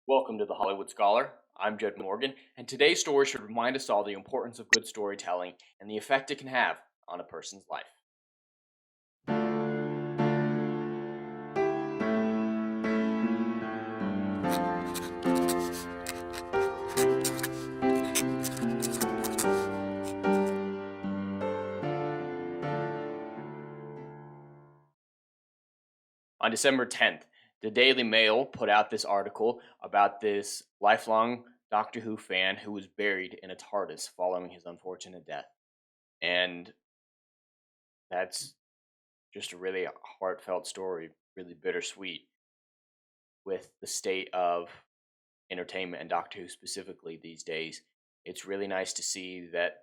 Welcome to the Hollywood Scholar. I'm Jed Morgan, and today's story should remind us all the importance of good storytelling and the effect it can have on a person's life. On December 10th, the Daily Mail put out this article about this lifelong Doctor Who fan who was buried in a TARDIS following his unfortunate death. And that's just a really heartfelt story, really bittersweet with the state of entertainment and Doctor Who specifically these days. It's really nice to see that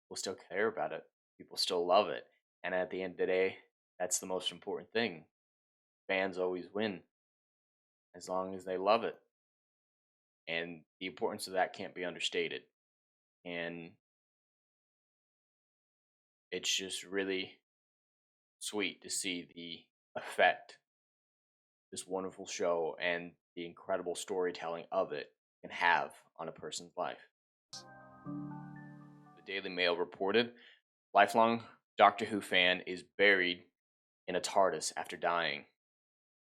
people still care about it. People still love it. And at the end of the day, that's the most important thing. Fans always win as long as they love it. And the importance of that can't be understated. And it's just really sweet to see the effect this wonderful show and the incredible storytelling of it can have on a person's life. The Daily Mail reported lifelong Doctor Who fan is buried in a TARDIS after dying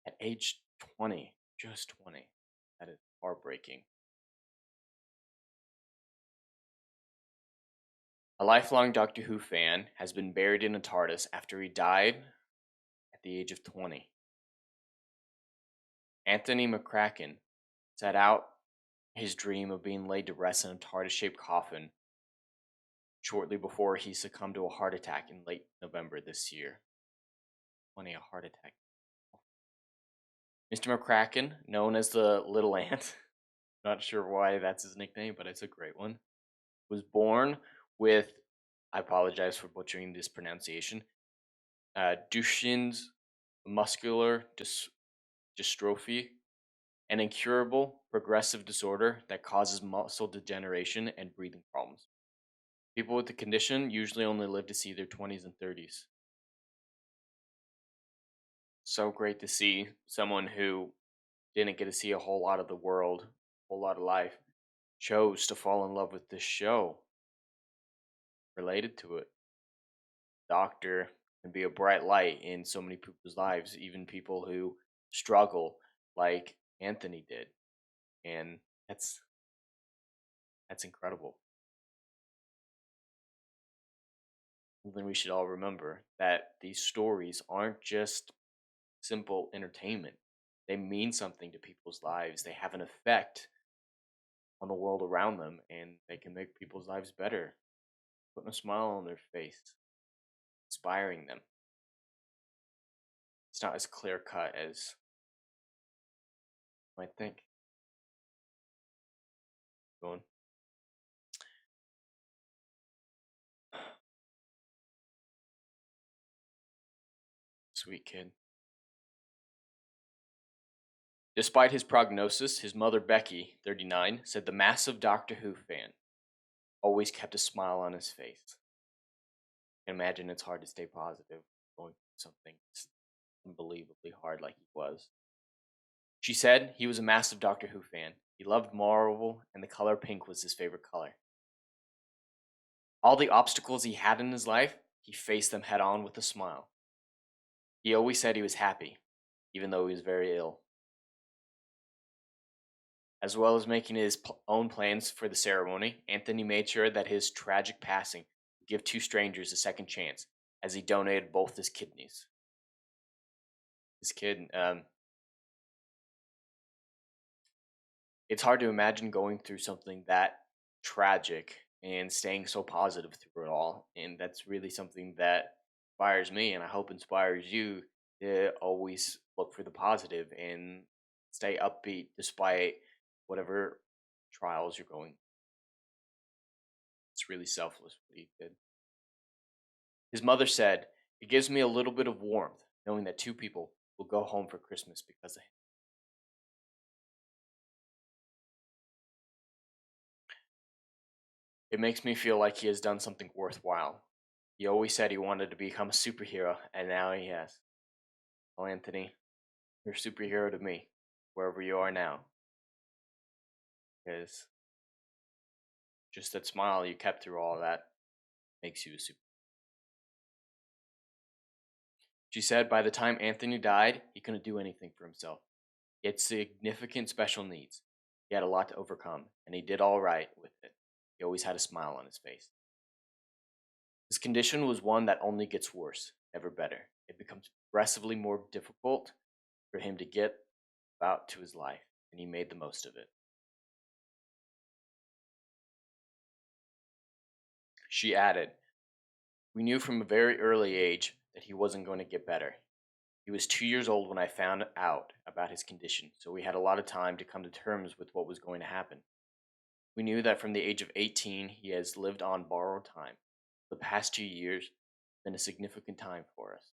at age 20, just 20. That is heartbreaking. A lifelong Doctor Who fan has been buried in a TARDIS after he died at the age of 20. Anthony McCracken set out his dream of being laid to rest in a TARDIS-shaped coffin shortly before he succumbed to a heart attack in late November this year. 20, a heart attack. Mr. McCracken, known as the Little Ant, not sure why that's his nickname, but it's a great one, was born with, I apologize for butchering this pronunciation, Duchenne's muscular dystrophy, an incurable progressive disorder that causes muscle degeneration and breathing problems. People with the condition usually only live to see their 20s and 30s. So great to see someone who didn't get to see a whole lot of the world, a whole lot of life, chose to fall in love with this show related to it. Doctor can be a bright light in so many people's lives, even people who struggle like Anthony did. And that's incredible. Then we should all remember that these stories aren't just simple entertainment. They mean something to people's lives. They have an effect on the world around them, and they can make people's lives better, putting a smile on their face, inspiring them. It's not as clear cut as you might think. Going. Sweet kid. Despite his prognosis, his mother Becky, 39, said the massive Doctor Who fan always kept a smile on his face. I can imagine it's hard to stay positive going through something unbelievably hard like he was. She said he was a massive Doctor Who fan. He loved Marvel, and the color pink was his favorite color. All the obstacles he had in his life, he faced them head on with a smile. He always said he was happy, even though he was very ill. As well as making his own plans for the ceremony, Anthony made sure that his tragic passing would give two strangers a second chance, as he donated both his kidneys. His kid, it's hard to imagine going through something that tragic and staying so positive through it all. And that's really something that inspires me, and I hope inspires you to always look for the positive and stay upbeat despite whatever trials you're going. It's really selfless what he did. His mother said, "It gives me a little bit of warmth knowing that two people will go home for Christmas because of him." It makes me feel like he has done something worthwhile. He always said he wanted to become a superhero, and now he has. Well, Anthony, you're a superhero to me, wherever you are now. because just that smile you kept through all of that makes you a super. She said by the time Anthony died, he couldn't do anything for himself. He had significant special needs. He had a lot to overcome, and he did all right with it. He always had a smile on his face. His condition was one that only gets worse, never better. It becomes progressively more difficult for him to get about to his life, and he made the most of it. She added, "We knew from a very early age that he wasn't going to get better. He was 2 years old when I found out about his condition, so we had a lot of time to come to terms with what was going to happen. We knew that from the age of 18, he has lived on borrowed time. The past 2 years have been a significant time for us.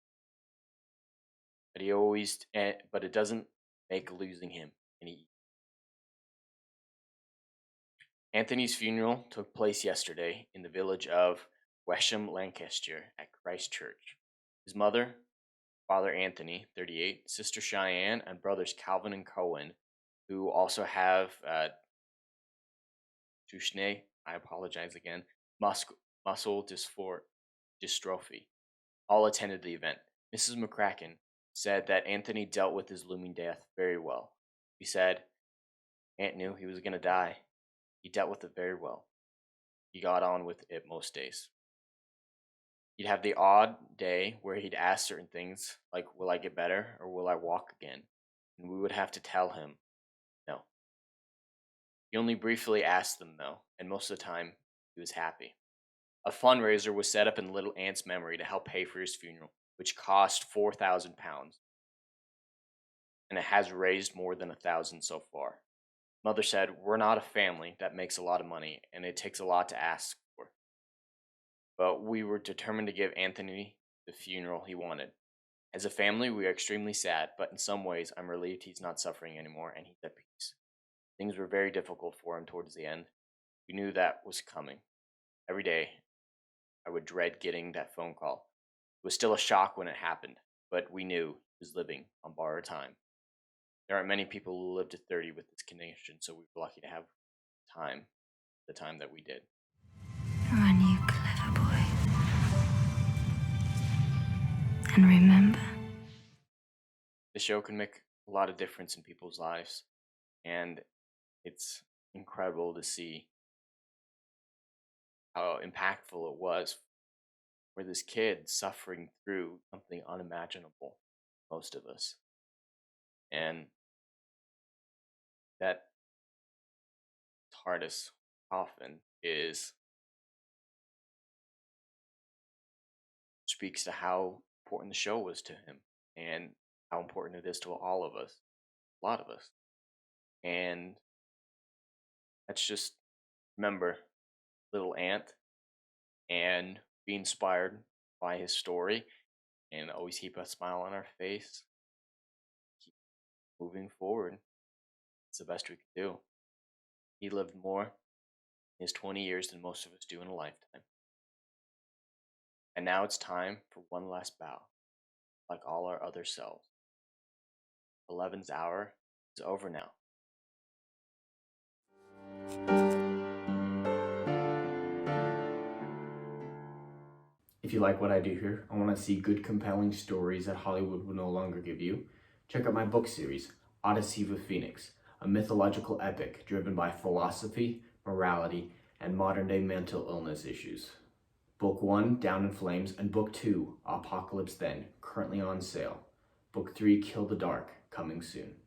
But it doesn't make losing him any easier." Anthony's funeral took place yesterday in the village of Wesham, Lancashire, at Christ Church. His mother, Father Anthony, 38, Sister Cheyenne, and brothers Calvin and Cohen, who also have Duchenne, I apologize again, muscle dystrophy, all attended the event. Mrs. McCracken said that Anthony dealt with his looming death very well. She said, "Aunt knew he was going to die. He dealt with it very well. He got on with it most days. He'd have the odd day where he'd ask certain things, like, will I get better or will I walk again? And we would have to tell him, no. He only briefly asked them, though, and most of the time, he was happy." A fundraiser was set up in little Ant's memory to help pay for his funeral, which cost £4,000, and it has raised more than 1,000 so far. Mother said, "We're not a family that makes a lot of money, and it takes a lot to ask for. But we were determined to give Anthony the funeral he wanted. As a family, we are extremely sad, but in some ways, I'm relieved he's not suffering anymore and he's at peace. Things were very difficult for him towards the end. We knew that was coming. Every day, I would dread getting that phone call. It was still a shock when it happened, but we knew he was living on borrowed time. There aren't many people who live to 30 with this condition, so we were lucky to have the time that we did." Run, you clever boy. And remember, The show can make a lot of difference in people's lives, and it's incredible to see how impactful it was for this kid suffering through something unimaginable, most of us. And that TARDIS coffin speaks to how important the show was to him and how important it is to all of us, a lot of us. And let's just remember little Ant and be inspired by his story and always keep a smile on our face. Keep moving forward. It's the best we can do. He lived more in his 20 years than most of us do in a lifetime. And now it's time for one last bow, like all our other selves. 11's hour is over now. If you like what I do here and want to see good, compelling stories that Hollywood will no longer give you, check out my book series, Odyssey of a Phoenix, a mythological epic driven by philosophy, morality, and modern-day mental illness issues. Book 1, Down in Flames, and Book 2, Apocalypse Then, currently on sale. Book 3, Kill the Dark, coming soon.